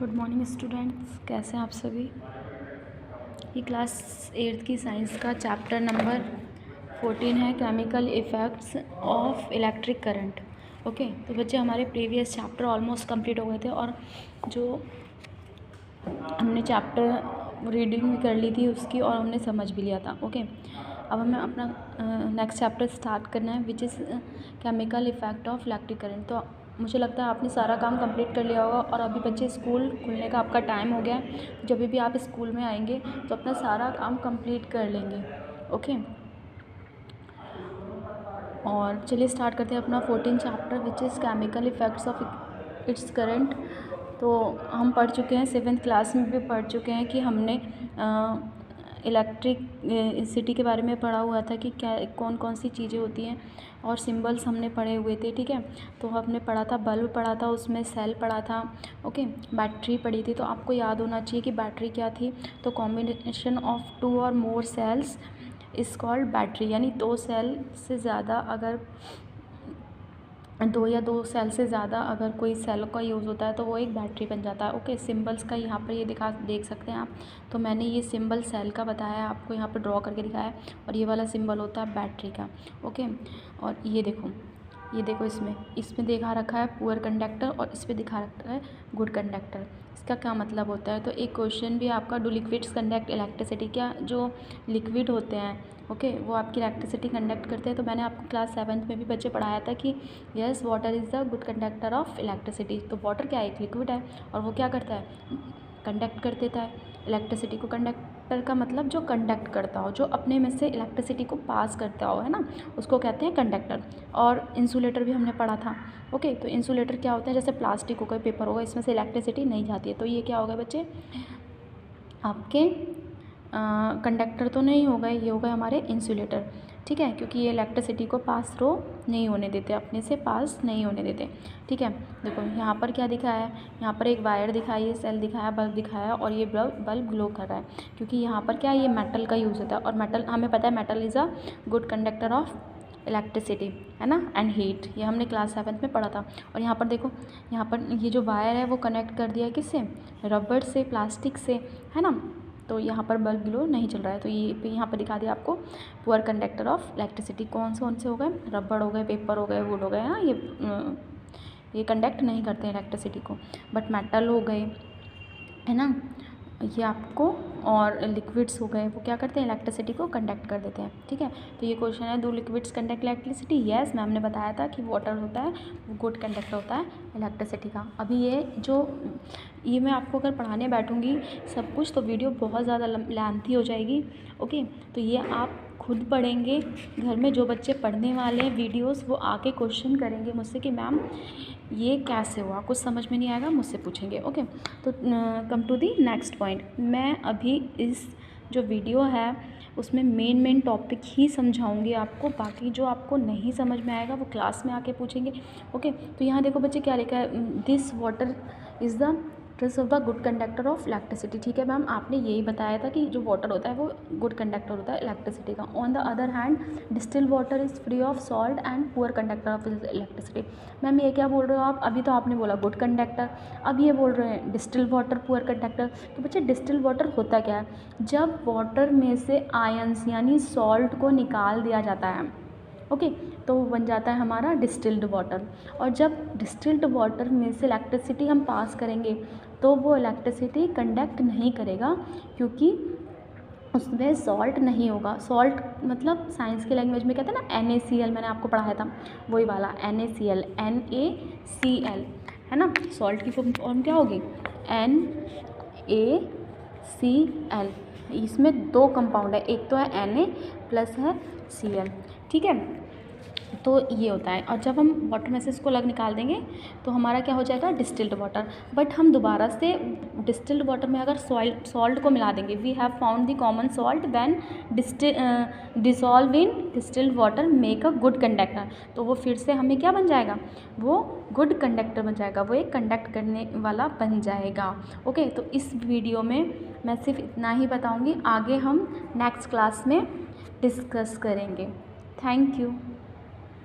Good morning students, कैसे हैं आप सभी। ये क्लास 8th की साइंस का चैप्टर नंबर 14 है, chemical effects of electric current. Okay, तो बच्चे हमारे प्रीवियस चैप्टर ऑलमोस्ट कंप्लीट हो गए थे और जो हमने चैप्टर रीडिंग भी कर ली थी उसकी और हमने समझ भी लिया था। ओके, अब हमें अपना नेक्स्ट चैप्टर स्टार्ट करना है which is chemical effect of electric current. तो मुझे लगता है आपने सारा काम कंप्लीट कर लिया होगा और अभी बच्चे स्कूल खुलने का आपका टाइम हो गया। जब भी आप स्कूल में आएंगे तो अपना सारा काम कंप्लीट कर लेंगे। ओके, और चलिए स्टार्ट करते हैं अपना 14 chapter which is chemical effects of its current. तो हम पढ़ चुके हैं 7th क्लास में भी पढ़ चुके हैं कि हमने इलेक्ट्रिक सिटी के बारे में पढ़ा हुआ था कि क्या कौन कौन सी चीज़ें होती हैं और सिंबल्स हमने पढ़े हुए थे। ठीक है, तो हमने पढ़ा था बल्ब पढ़ा था, उसमें सेल पढ़ा था। ओके, बैटरी पढ़ी थी। तो आपको याद होना चाहिए कि बैटरी क्या थी। तो कॉम्बिनेशन ऑफ 2 और मोर सेल्स इज़ कॉल्ड बैटरी, यानी 2 सेल से ज़्यादा अगर 2 या 2 सेल से ज़्यादा अगर कोई सेल का यूज़ होता है तो वो एक बैटरी बन जाता है। ओके, सिंबल्स का यहाँ पर ये देख सकते हैं आप। तो मैंने ये सिंबल सेल का बताया है आपको, यहाँ पर ड्रॉ करके दिखाया है और ये वाला सिंबल होता है बैटरी का। ओके, और ये देखो इसमें दिखा रखा है पुअर कंडक्टर और इस पर दिखा रखा है गुड कंडक्टर। इसका क्या मतलब होता है? तो एक क्वेश्चन भी आपका, डू लिक्विड्स कंडक्ट इलेक्ट्रिसिटी, क्या जो लिक्विड होते हैं ओके वो आपकी इलेक्ट्रिसिटी कंडक्ट करते हैं। तो मैंने आपको क्लास 7th में भी बच्चे पढ़ाया था कि yes water is the good conductor of electricity. तो वाटर क्या है? एक लिक्विड है और वो क्या करता है? कंडक्ट कर देता है इलेक्ट्रिसिटी को। कंडक्टर का मतलब जो कंडक्ट करता हो, जो अपने में से इलेक्ट्रिसिटी को पास करता हो, है ना, उसको कहते हैं कंडक्टर। और इंसुलेटर भी हमने पढ़ा था। ओके, तो इंसुलेटर क्या होते हैं? जैसे प्लास्टिक हो गए, पेपर हो गए, इसमें से इलेक्ट्रिसिटी नहीं जाती है। तो ये क्या हो गए बच्चे? आपके कंडक्टर तो नहीं हो गए, ये हो गए हमारे इंसुलेटर। ठीक है, क्योंकि ये इलेक्ट्रिसिटी को पास थ्रू नहीं होने देते, अपने से पास नहीं होने देते। ठीक है, देखो यहाँ पर क्या दिखाया है? यहाँ पर एक वायर दिखाई है, सेल दिखाया, बल्ब दिखाया और ये बल्ब ग्लो कर रहा है क्योंकि यहाँ पर क्या है? ये मेटल का यूज़ होता है और मेटल हमें पता है metal is a good conductor of electricity, है ना, एंड हीट। ये हमने क्लास 7th में पढ़ा था। और यहाँ पर देखो, यहाँ पर ये जो वायर है वो कनेक्ट कर दिया है किससे? रबड़ से, प्लास्टिक से, है ना। तो यहाँ पर बल्ब ग्लो नहीं चल रहा है। तो ये यहाँ पर दिखा दिया आपको पुअर कंडक्टर ऑफ इलेक्ट्रिसिटी। कौन से हो गए? रबड़ हो गए, पेपर हो गए, वुड हो गए, हाँ, ये कंडक्ट नहीं करते हैं इलेक्ट्रिसिटी को। बट मेटल हो गए, है ना, ये आपको, और लिक्विड्स हो गए, वो क्या करते हैं? इलेक्ट्रिसिटी को कंडक्ट कर देते हैं। ठीक है, तो ये क्वेश्चन है, do liquids conduct electricity? Yes, ma'am ने बताया था कि वाटर होता है वो गुड कंडक्टर होता है इलेक्ट्रिसिटी का। अभी ये मैं आपको अगर पढ़ाने बैठूँगी सब कुछ तो वीडियो बहुत ज़्यादा लेंथी हो जाएगी। ओके, तो ये आप खुद पढ़ेंगे घर में। जो बच्चे पढ़ने वाले हैं वीडियोस वो आके क्वेश्चन करेंगे मुझसे कि मैम ये कैसे हुआ, कुछ समझ में नहीं आएगा मुझसे पूछेंगे। ओके, तो come to the next point. मैं अभी इस जो वीडियो है उसमें मेन टॉपिक ही समझाऊंगी आपको, बाकी जो आपको नहीं समझ में आएगा वो क्लास में आके पूछेंगे। ओके, तो यहाँ देखो बच्चे क्या लिखा है? This water is the trace of the good conductor of electricity. ठीक है मैम, आपने यही बताया था कि जो वाटर होता है वो गुड कंडक्टर होता है इलेक्ट्रिसिटी का। On the other hand distil water is free of salt and poor conductor of electricity. Ma'am ये क्या बोल रहे हो आप? अभी तो आपने बोला गुड कंडक्टर, अब ये बोल रहे हैं डिस्टिल वाटर पुअर कंडक्टर। तो बच्चे डिस्टिल वाटर होता क्या है? जब वाटर में से आयंस यानी सॉल्ट को निकाल दिया जाता है, ओके, तो वो बन जाता है हमारा डिस्टिल्ड वाटर। और जब डिस्टिल्ड वाटर में से इलेक्ट्रिसिटी हम पास करेंगे तो वो इलेक्ट्रिसिटी कंडक्ट नहीं करेगा क्योंकि उसमें सॉल्ट नहीं होगा। सॉल्ट मतलब साइंस की लैंग्वेज में कहते हैं ना NaCl, मैंने आपको पढ़ाया था वही वाला NaCl, NaCl, है ना। सॉल्ट की फॉर्म क्या होगी? NaCl। इसमें 2 कंपाउंड है, एक तो है Na प्लस है Cl। ठीक है, तो ये होता है। और जब हम वाटर में से इसको अलग निकाल देंगे तो हमारा क्या हो जाएगा? Distilled water. बट हम दोबारा से डिस्टिल्ड वाटर में अगर सॉल्ट को मिला देंगे, we have found the common salt when dissolve in distilled water make a good conductor. तो वो फिर से हमें क्या बन जाएगा? वो गुड कंडक्टर बन जाएगा, वो एक कंडक्ट करने वाला बन जाएगा। ओके, तो इस वीडियो में मैं सिर्फ इतना ही बताऊँगी, आगे हम नेक्स्ट क्लास में डिस्कस करेंगे। Thank you.